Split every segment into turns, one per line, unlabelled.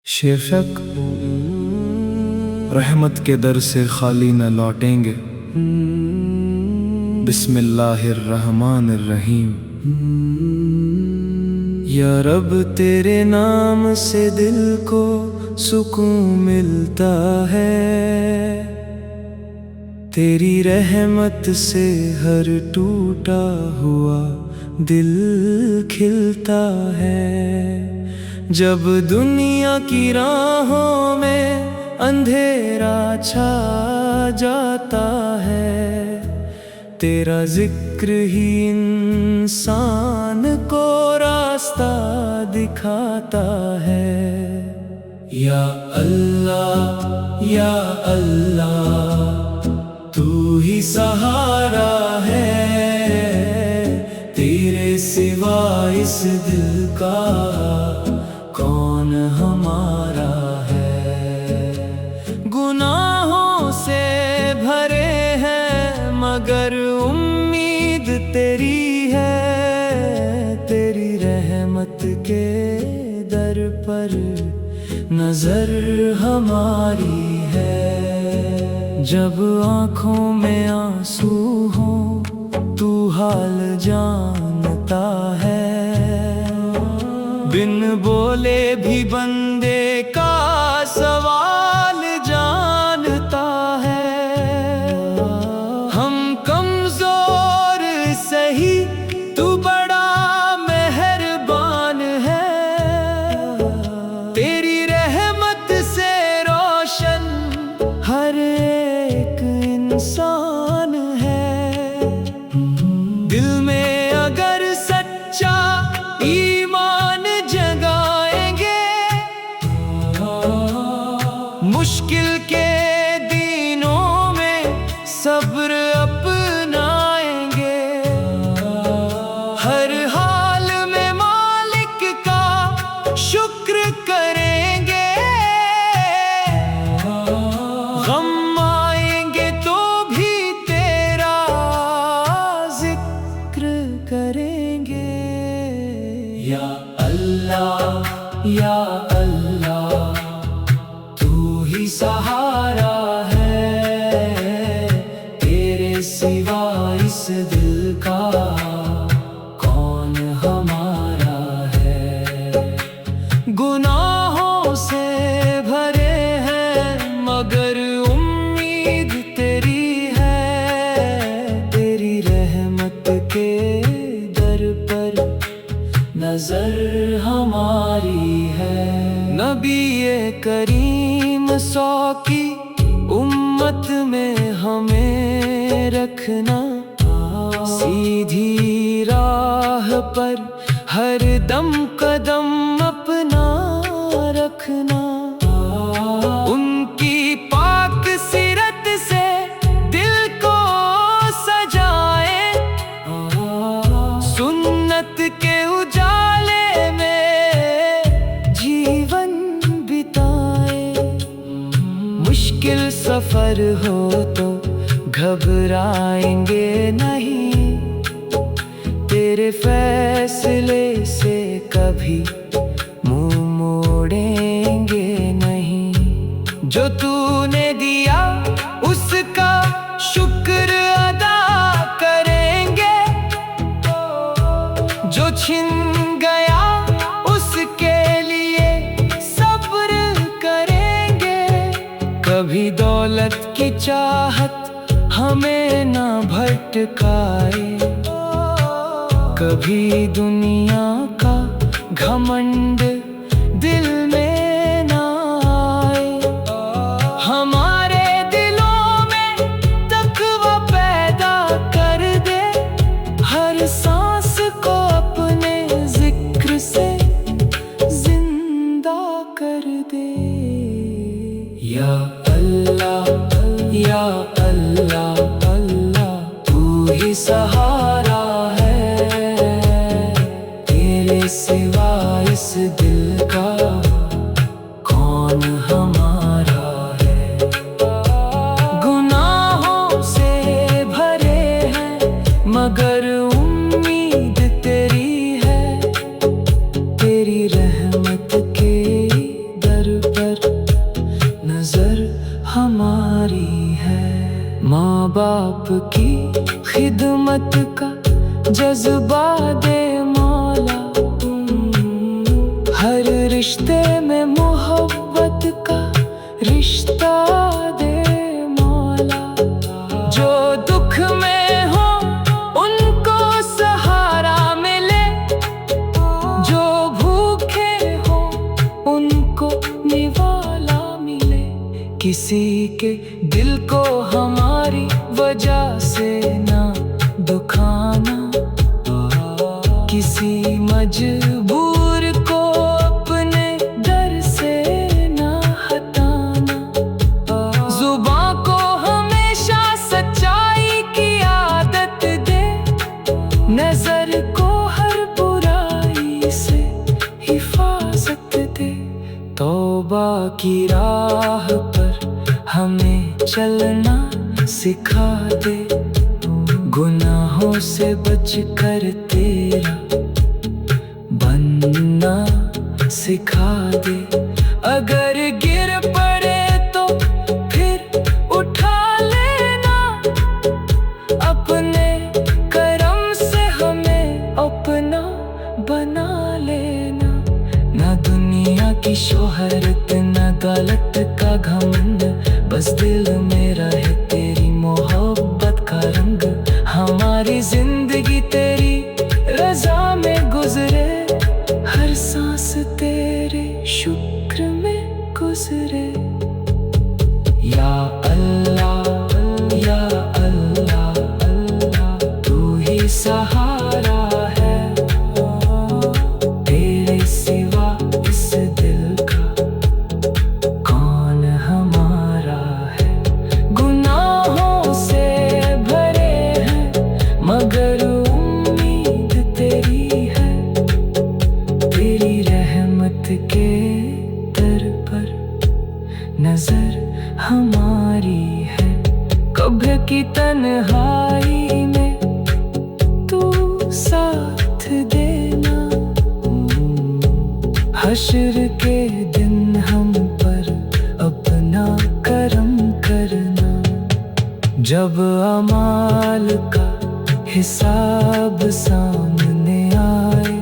शीर्षक रहमत के दर से खाली न लौटेंगे। बिस्मिल्लाहिर्रहमानिर्रहीम। या रब तेरे नाम से दिल को सुकून मिलता है, तेरी रहमत से हर टूटा हुआ दिल खिलता है। जब दुनिया की राहों में अंधेरा छा जाता है, तेरा जिक्र ही इंसान को रास्ता दिखाता है। या अल्लाह या अल्लाह, तू ही सहारा है, तेरे सिवा इस दिल का कौन हमारा है। गुनाहों से भरे हैं मगर उम्मीद तेरी है, तेरी रहमत के दर पर नजर हमारी है। जब आँखों में आंसू हो तू हाल जानता है, बिन बोले भी बंदे का सवाल जानता है। हम कमजोर सही, तू बड़ा मेहरबान है, तेरी रहमत से रोशन हर एक इंसान है। दिल में अगर सच्चा ईमान जगाएंगे, मुश्किल के दिनों में सब्र अपनाएंगे। हर हाल में मालिक का शुक्र करेंगे, गम आएंगे तो भी तेरा जिक्र करेंगे। या अल्लाह या अल्लाह, तू ही सहारा है, तेरे सिवा इस दिल का कौन हमारा है। गुनाहों से भरे हैं मगर उम्मीद तेरी है, तेरी रहमत के दर पर नजर हमारी है। नबी करीम 100 की उम्मत में हमें रखना, सीधी राह पर हर दम कदम अपना रखना। उनकी पाक सीरत से दिल को सजाए, सुन्नत के उजाले में जीवन बिताए। मुश्किल सफर हो तो घबराएंगे नहीं, तेरे फैसले से कभी मुंह मोड़ेंगे नहीं। जो तूने दिया उसका शुक्र अदा करेंगे, जो छिन गया उसके लिए सब्र करेंगे। कभी दौलत की चाहत हमें ना भटकाए, कभी दुनिया का घमंड दिल में ना आए। हमारे दिलों में तकवा पैदा कर दे, हर सांस को अपने जिक्र से जिंदा कर दे। या अल्लाह या अल्लाह अल्लाह, तू ही सहारा है, तेरे सिवा इस दिल का कौन हमारा है। गुनाहों से भरे हैं मगर उम्मीद तेरी है, तेरी रहमत के दर आपकी खिदमत का जज्बा दे मौला। हर रिश्ते में मोहब्बत का रिश्ता दे मौला। जो दुख में हो उनको सहारा मिले, जो भूखे हो उनको निवाला मिले। किसी के दिल को हमारी वजह से ना दुखाना, किसी मजबूर को अपने दर से ना हटाना। जुबां को हमेशा सच्चाई की आदत दे, नजर को हर बुराई से हिफाजत दे। तौबा की राह पर हमें चलना सिखा दे, गुनाहों से बचकर तेरा बनना सिखा दे। अगर गिर पड़े तो फिर उठा लेना, अपने करम से हमें अपना बना लेना। ना दुनिया की शोहरत ना दौलत का घमंड, बस दिल में रहे तेरी मोहब्बत का रंग। हमारी जिंदगी तेरी रजा में गुजरे, हर सांस तेरे शुक्र में गुजरे। या अल्लाह या अल्लाह अल्लाह, तू ही सहारा है, तेरे सिवा इस दिल का कौन हमारा है। गुनाहों से भरे हैं मगर उम्मीद तेरी है, तेरी रहमत के दर पर नजर हमारी है। कब्र की तन्हाई में तू साथ देना, हश्र के दिन हम पर अपना करम करना। जब अमाल का हिसाब सामने आए,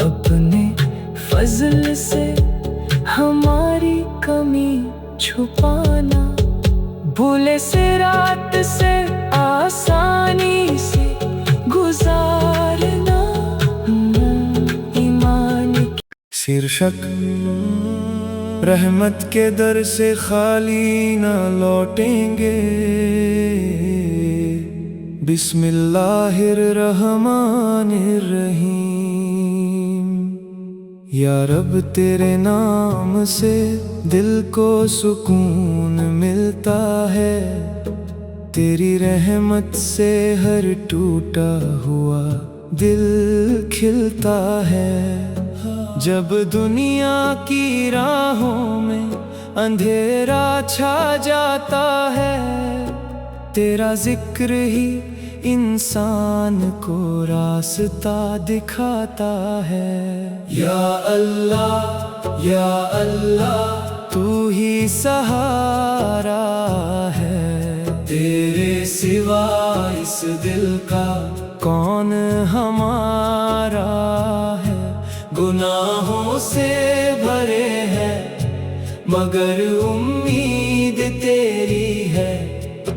अपने फजल से हमारी कमी छुपाना। भूले से रात से आसानी से गुजारना, ईमान की शीर्षक रहमत के दर से खाली ना लौटेंगे। बिस्मिल्लाहिर रहमानिर रहीम। या रब तेरे नाम से दिल को सुकून मिलता है, तेरी रहमत से हर टूटा हुआ दिल खिलता है। जब दुनिया की राहों में अंधेरा छा जाता है, तेरा जिक्र ही इंसान को रास्ता दिखाता है। या अल्लाह तू ही सहारा है, तेरे सिवा इस दिल का कौन हमारा है। गुनाहों से भरे हैं मगर उम्मीद तेरी है,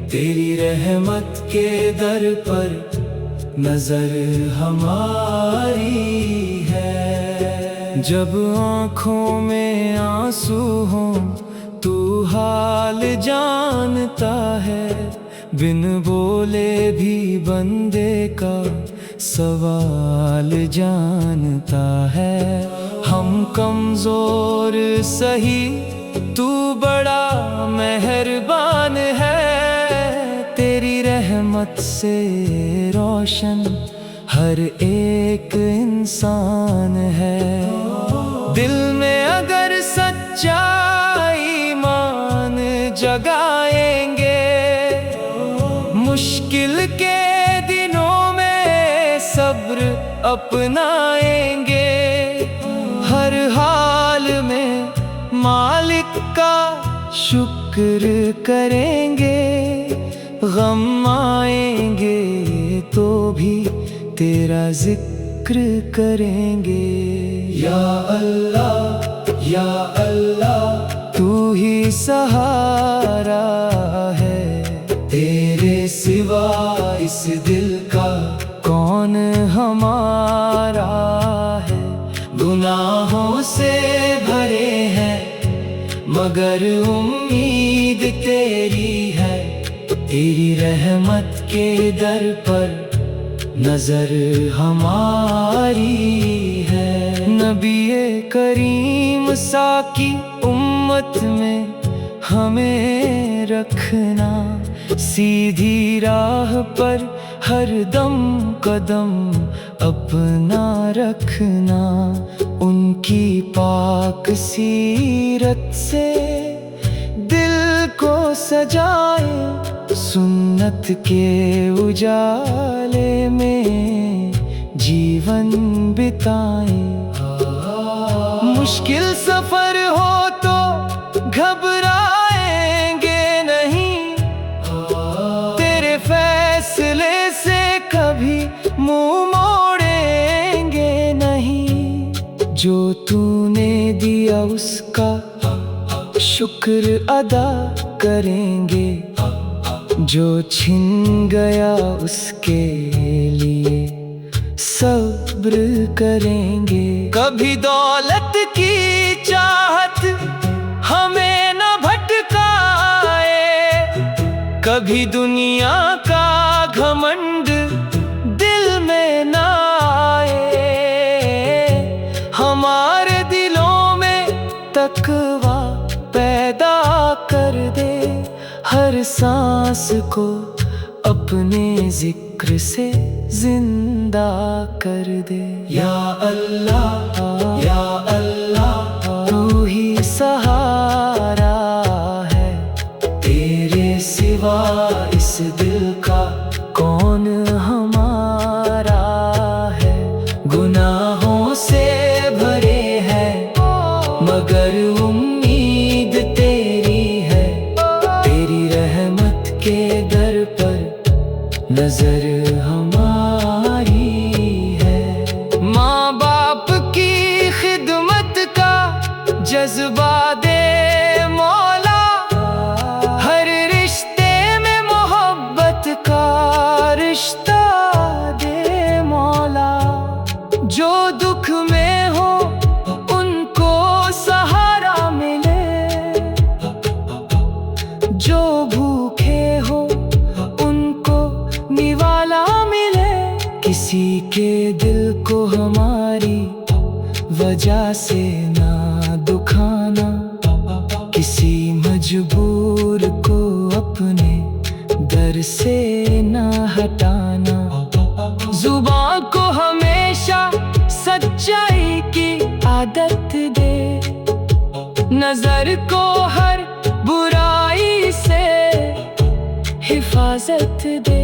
तेरी रहमत के दर पर नजर हमारी है। जब आँखों में आंसू हों तू हाल जानता है, बिन बोले भी बंदे का सवाल जानता है। हम कमजोर सही तू बड़ा मेहरबान है, तेरी रहमत से रोशन हर एक इंसान है। दिल में अगर सच्चा ईमान जगाएंगे, मुश्किल के दिनों में सब्र अपनाएंगे। हर हाल में मालिक का शुक्र करेंगे, गम आएंगे तो भी तेरा जिक्र करेंगे। या अल्लाह या अल्लाह, तू ही सहारा है, तेरे सिवा इस दिल का कौन हमारा है। गुनाहों से भरे हैं मगर उम्मीद तेरी है, तेरी रहमत के दर पर नजर हमारी है। नबीए करीम सा की उम्मत में हमें रखना, सीधी राह पर हर दम कदम अपना रखना। उनकी पाक सीरत से दिल को सजाए, सुन्नत के उजाले में जीवन बिताए। मुश्किल सफर हो तो घबराएंगे नहीं, तेरे फैसले से कभी मुंह मोड़ेंगे नहीं। जो तूने दिया उसका शुक्र अदा करेंगे, जो छिन गया उसके लिए सब्र करेंगे। कभी दौलत की चाहत हमें न भटकाए, कभी दुनिया का घमंड दिल में न आए। हमारे दिलों में तकवा पैदा कर दे, हर सांस को अपने जिक्र से जिंदा कर दे। या अल्लाह या अल्लाह, तू ही सहारा है, तेरे सिवा इस दिल का कौन हमारा है। गुनाहों से भरे हैं मगर उम्मीद तेरी है, तेरी रहमत के दर पर नजर हमारी है। माँ बाप की खिदमत का जज्बा दे मौला, हर रिश्ते में मोहब्बत का रिश्ता दे मौला। जो दुख में हो उनको सहारा मिले, जो भूखे हो उनको निवाला मिले। किसी के दिल को हमारी वजह से ना दुखाना, किसी मजबूर को अपने दर से ना हटाना। जुबान को हमेशा सच्चाई की आदत दे, नजर को हर बुराई से हिफाजत दे।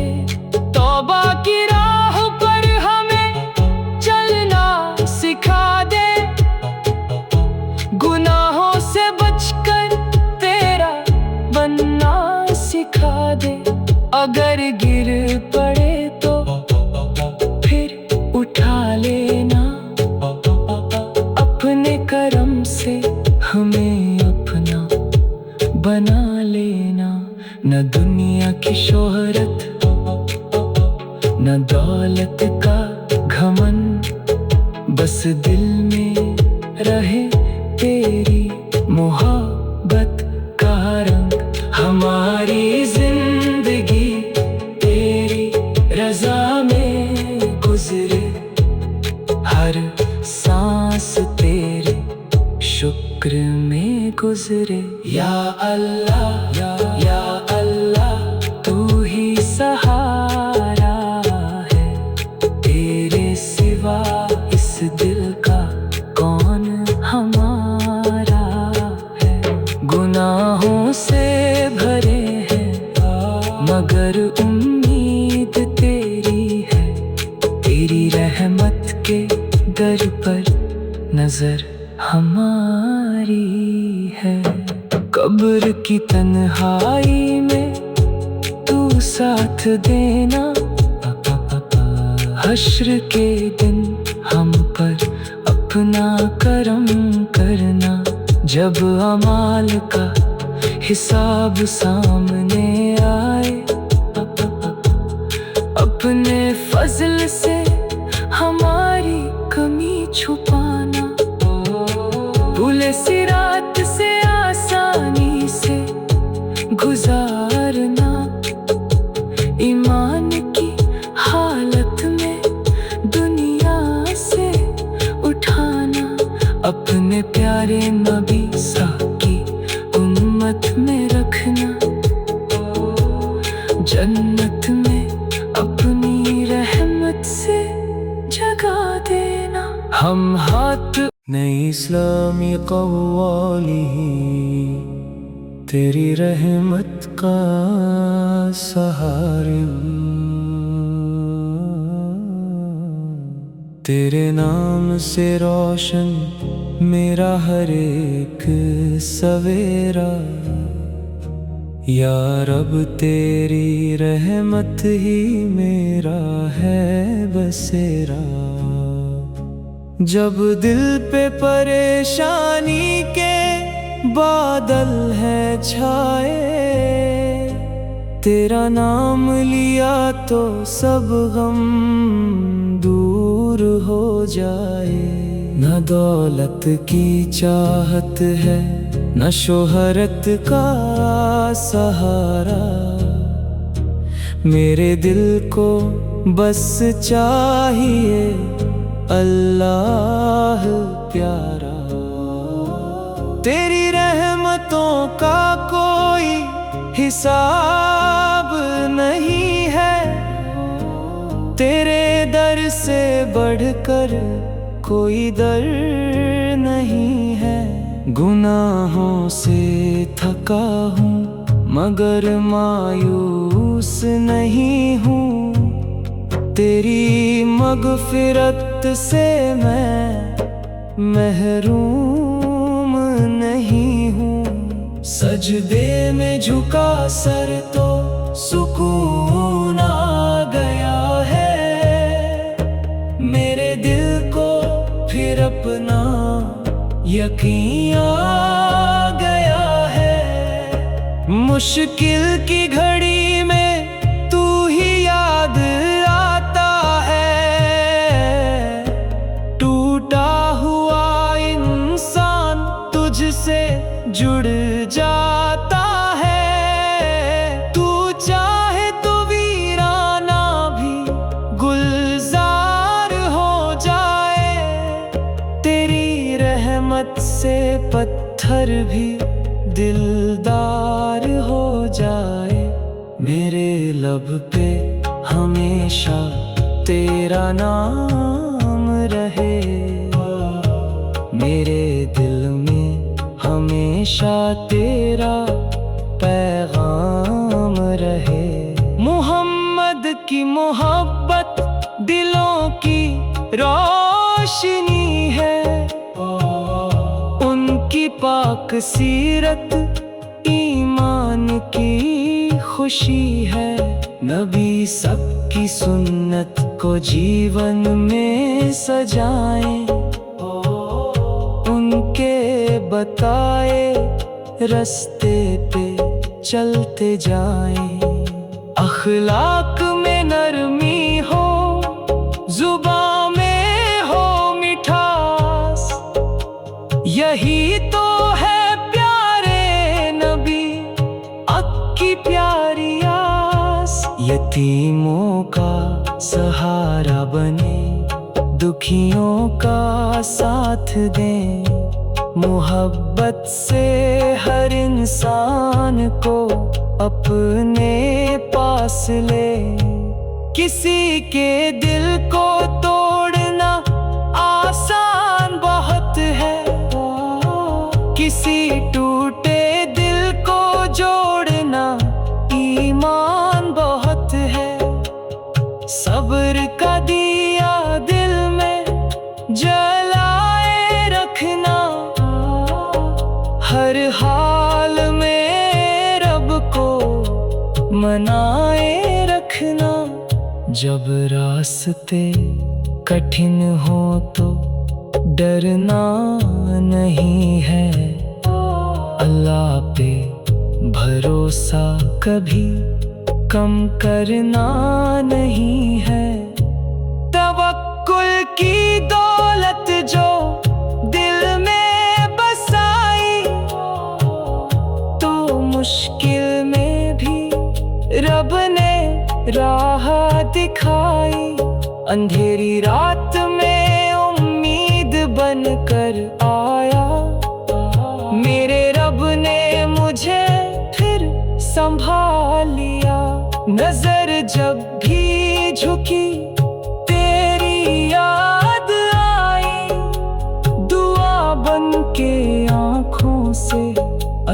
तौबा की राह पर हमें चलना सिखा दे, गुनाहों से बचकर तेरा बनना सिखा दे। अगर गिर पड़े तो फिर उठा लेना, अपने करम से हमें अपना बना लेना। न दुनिया की शोहरत न दौलत का घमंड, बस दिल में रहे तेरी मोहब्बत का रंग। हमारी जिंदगी तेरी रजा में गुजरे, हर सांस तेरे शुक्र में गुजरे। या अल्लाह या अल्लाह, तू ही सहारा है, तेरे सिवा इस दिल का कौन हमारा है। गुनाहों से भरे हैं मगर उम्मीद तेरी है, तेरी रहमत के दर पर नजर हमारी है। कब्र की तन्हाई में तू साथ देना, हश्र के दिन हम पर अपना करम करना। जब अमाल का हिसाब सामने आए, अपने फजल से हमारी कमी छुपाना। भूले सिरात से आसानी से गुजारना, ईमान की हालत में दुनिया से उठाना। अपने प्यारे नबी सा की उम्मत में रखना, जन्नत में अपनी रहमत से जगा देना। हम हाथ नई इस्लामी कव्वाली, तेरी रहमत का सहारा। तेरे नाम से रोशन मेरा हर एक सवेरा। या रब तेरी रहमत ही मेरा है बसेरा। जब दिल पे परेशानी के बादल है छाए, तेरा नाम लिया तो सब गम दूर हो जाए। न दौलत की चाहत है, न शोहरत का सहारा। मेरे दिल को बस चाहिए अल्लाह प्यारा। तेरी रहमतों का कोई हिसाब नहीं है, तेरे दर से बढ़कर कोई दर नहीं है। गुनाहों से थका हूँ मगर मायूस नहीं हूँ, तेरी मगफिरत से मैं महरूम नहीं हूँ। सजदे में झुका सर तो सुकून आ गया है, मेरे दिल को फिर अपना यकीन आ गया है। मुश्किल की घड़ी में तू ही याद आता है, टूटा हुआ इंसान तुझसे जुड़ जाता है। तू चाहे तो वीराना भी गुलजार हो जाए, तेरी रहमत से पत्थर भी दिलदार हो जाए। मेरे लब पे हमेशा तेरा नाम रहे, मेरे दिल में हमेशा तेरा पैगाम रहे। मोहम्मद की मोहब्बत दिलों की रोशनी है, उनकी पाक सीरत ईमान की खुशी है। नबी सबकी सुन्नत को जीवन में सजाएं, उनके बताए रास्ते पे चलते जाएं। अखलाक में नरमी हो, जुबान में हो मिठास, यही तो है प्यारे नबी अक्की प्यारी आस। यतीमों का सहारा बने, दुखियों का साथ दें, मोहब्बत से हर इंसान को अपने पास ले। किसी के दिल को तोड़ना आसान बहुत है, किसी टूटे दिल को जोड़ना ईमान बहुत है। सब्र का दिया दिल में जलाए रखना, हर हाल में मनाए रखना। जब रास्ते कठिन हो तो डरना नहीं है, अल्लाह पे भरोसा कभी कम करना नहीं है। तवक्कुल की दौलत जो दिल में बसाई, तो मुश्किल में भी रब ने राह दिखाई। अंधेरी रात में उम्मीद बनकर आया, मेरे रब ने मुझे फिर संभाल लिया। नजर जब भी झुकी तेरी याद आई, दुआ बन के आँखों से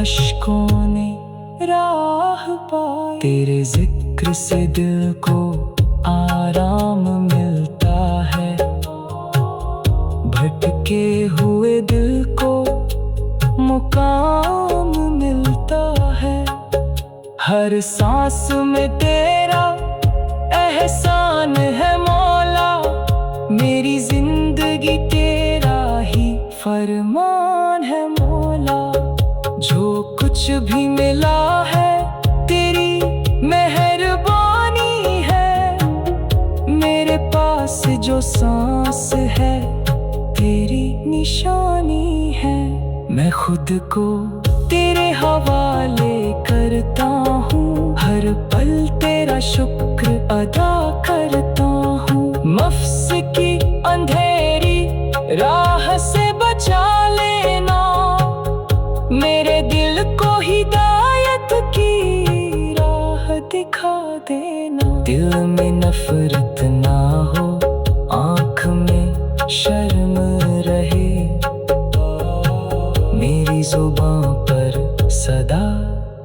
अश्कों ने राह पाई। तेरे जिक्र से दिल को आराम मिलता है, भटके हुए दिल को मुकाम मिलता है। हर सांस में तेरा एहसान है मौला, मेरी जिंदगी तेरा ही फरमान है मौला। जो कुछ भी मिला है तेरी मेहरबानी है, मेरे पास जो सांस है तेरी निशानी है। मैं खुद को तेरे हवाले करता हूँ, हर पल तेरा शुक्र अदा करता हूँ। नफ्स की अंधेरी राह से बचा लेना, मेरे दिल को हिदायत की राह दिखा देना। दिल में नफरत ना हो, आँख में शर्म रहे, मेरी जुबां पर सदा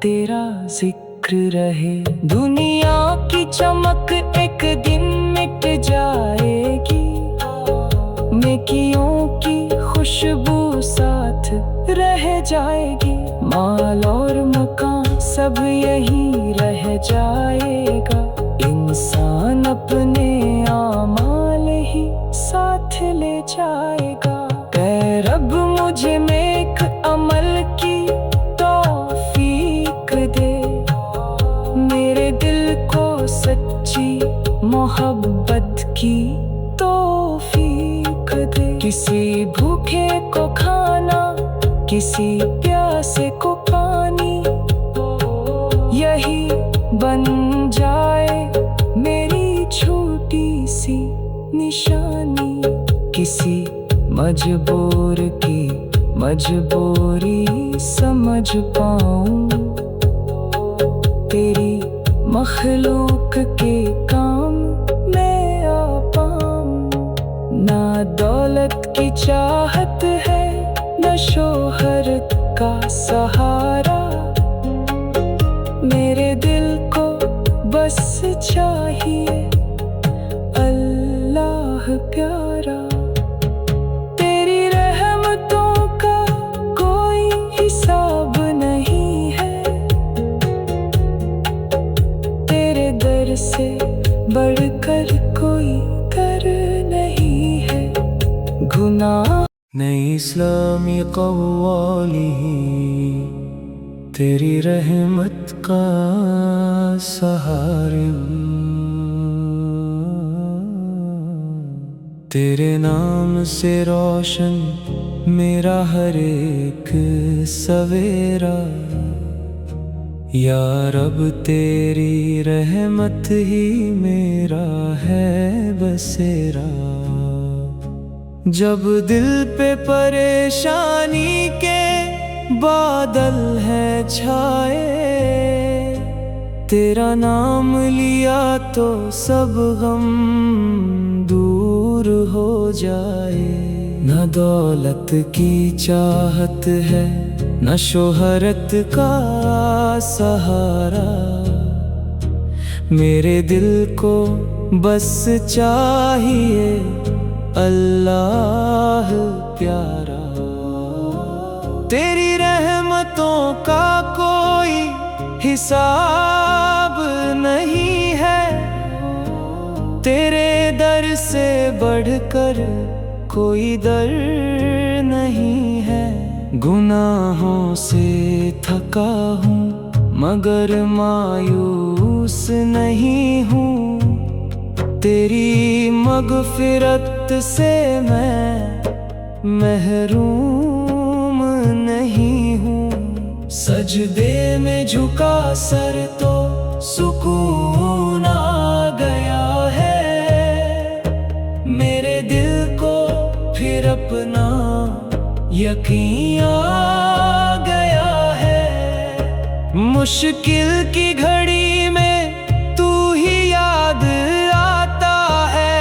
तेरा जिक्र रहे। दुनिया की चमक एक दिन मिट जाएगी, नेकियों की खुशबू साथ रह जाएगी। माल और मकान सब यहीं रह जाएगा, इंसान अपने आमाल ही साथ ले जाएगा। ऐ रब मुझे नेक अमल की तौफीक दे, मेरे दिल को सच्ची मोहब्बत की तौफीक दे। किसी भूखे को खाना, किसी प्यासे को पानी, यही बन जाए मेरी छोटी सी निशानी। किसी मजबूर की मजबूरी समझ पाऊं, तेरी मखलूक के काम में आ पाऊं। ना दौलत की चाहत है, न शोहरत का सहारा, मेरे दिल को बस चाहिए अल्लाह प्यारा। तेरी रहमतों का कोई हिसाब नहीं है, तेरे दर से बढ़कर कोई दर नहीं है। गुनाह नहीं इस्लामी कव्वाली, तेरी रहमत का सहारा। तेरे नाम से रोशन मेरा हर एक सवेरा, या रब तेरी रहमत ही मेरा है बसेरा। जब दिल पे परेशानी के बादल है छाए, तेरा नाम लिया तो सब गम दूर हो जाए। न दौलत की चाहत है, न शोहरत का सहारा, मेरे दिल को बस चाहिए अल्लाह प्यारा। तेरी रहमतों का कोई हिसाब नहीं है, तेरे दर से बढ़कर कोई दर नहीं है। गुनाहों से थका हूँ मगर मायूस नहीं हूँ, तेरी मगफिरत से मैं महरूम नहीं हूँ। सजदे में झुका सर तो सुकून आ गया है, मेरे दिल को फिर अपना यकीन आ गया है। मुश्किल की घड़ी में तू ही याद आता है,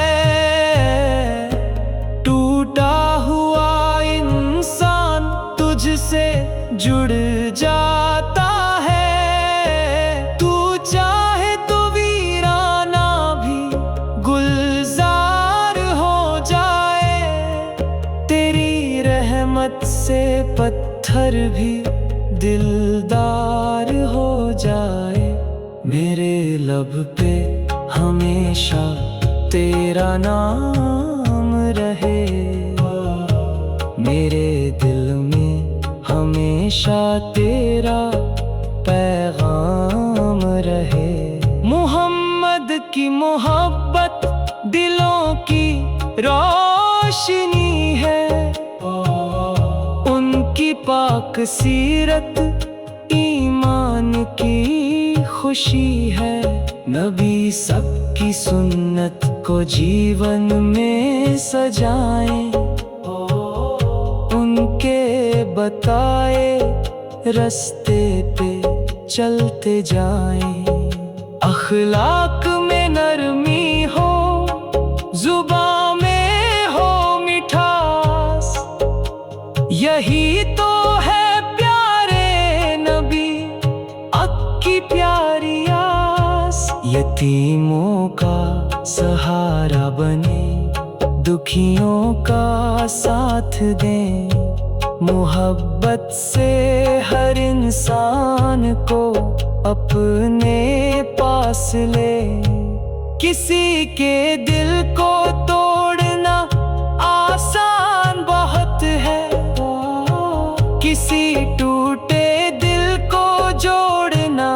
टूटा हुआ इंसान तुझसे जुड़ जाता है। तू चाहे तो वीराना भी गुलजार हो जाए, तेरी रहमत से पत्थर भी दिलदार हो जाए। मेरे लब पे हमेशा तेरा नाम रहे, मेरे दिल में हमेशा तेरा पैगाम रहे। मोहम्मद की मोहब्बत दिलों की रोशनी है, उनकी पाक सीरत ईमान की खुशी है। नबी सबकी सुन्नत को जीवन में सजाएं, उनके बताए रास्ते पे चलते जाएं। अखलाक में नरमी हो, जुबां में हो मिठास, यही तो है प्यारे नबी अक्की प्यारी आस। यतीमों का सहारा बने, दुखियों का साथ दें, मोहब्बत से हर इंसान को अपने पास ले। किसी के दिल को तोड़ना आसान बहुत है, किसी टूटे दिल को जोड़ना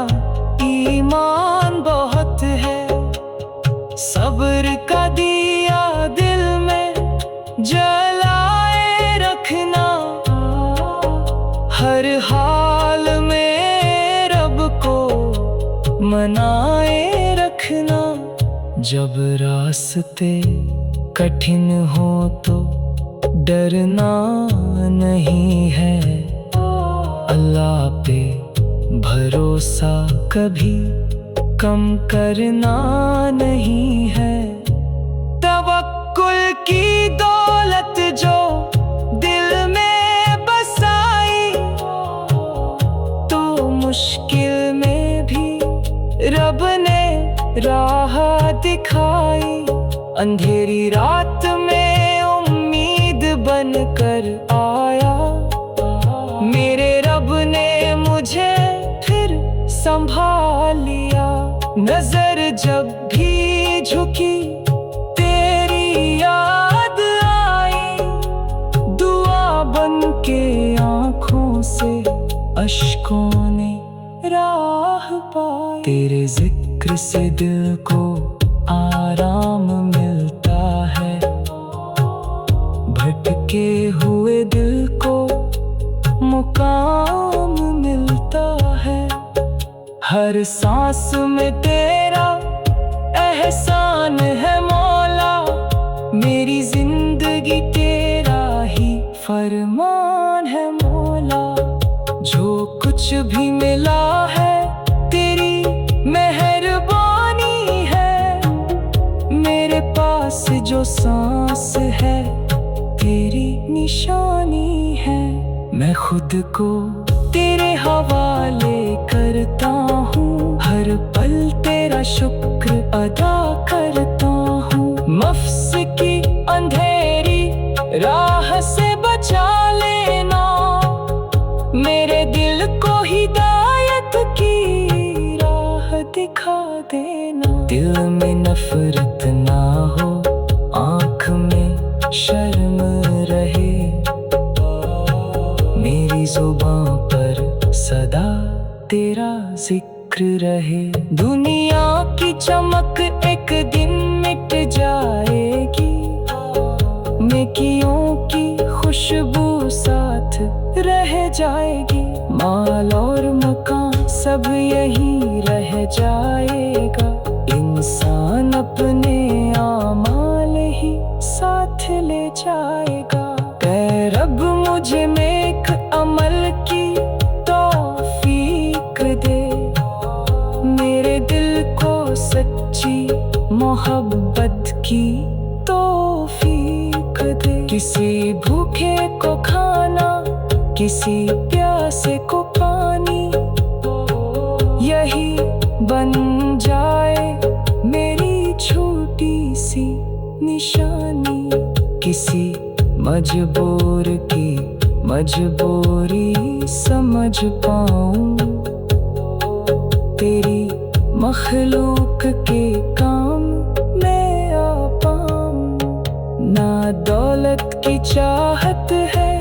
ईमान बहुत है। सब्र का दिया दिल में जलाए रखना, हर हाल में रब को मनाए रखना। जब रास्ते कठिन हो तो डरना नहीं है, अल्लाह पे भरोसा कभी कम करना नहीं है। तवक्कुल की दौलत जो दिल में बसाई, तो मुश्किल में भी रब ने राह दिखाई। अंधेरी रात में उम्मीद बनकर आया, मेरे रब ने मुझे फिर संभाल लिया। नजर जब भी झुकी तेरी याद आई, दुआ बन के आँखों से अश्कों ने राह पाई। तेरे जिक्र से दिल को आराम मिलता है, भटके हुए दिल को मुकाम मिलता है। हर सांस में तेरा एहसान है मौला, मेरी जिंदगी तेरा ही फरमान है मौला। जो कुछ भी मिला है तेरी मेहरबानी है, मेरे पास जो सांस है तेरी निशानी है। मैं खुद को तेरे हवाले करता हूँ, हर पल तेरा शुक्र अदा करता हूँ। नफ्स की अंधेरी राह से बचा लेना, मेरे दिल को हिदायत की राह दिखा दिखा देना। दिल में नफरत ना हो, आँख में शर्म रहे, मेरी जुबां पर सदा तेरा जिक्र रहे। दुनिया की चमक एक दिन मिट जाएगी, नेकियों की खुशबू साथ रह जाएगी। माल और मकान सब यही रह जाएगा, इंसान अपने आमाल ही साथ ले जाएगा। ऐ रब मुझे नेक अमल की तौफीक दे, मेरे दिल को सच्ची मोहब्बत की तौफीक दे। किसी भूखे को खाना, किसी प्यासे को पानी, यही बन जाए मेरी छोटी सी निशानी। किसी मजबूर की मजबूरी समझ पाऊं, तेरी मखलूक के काम मैं आ पाऊं। ना दौलत की चाहत है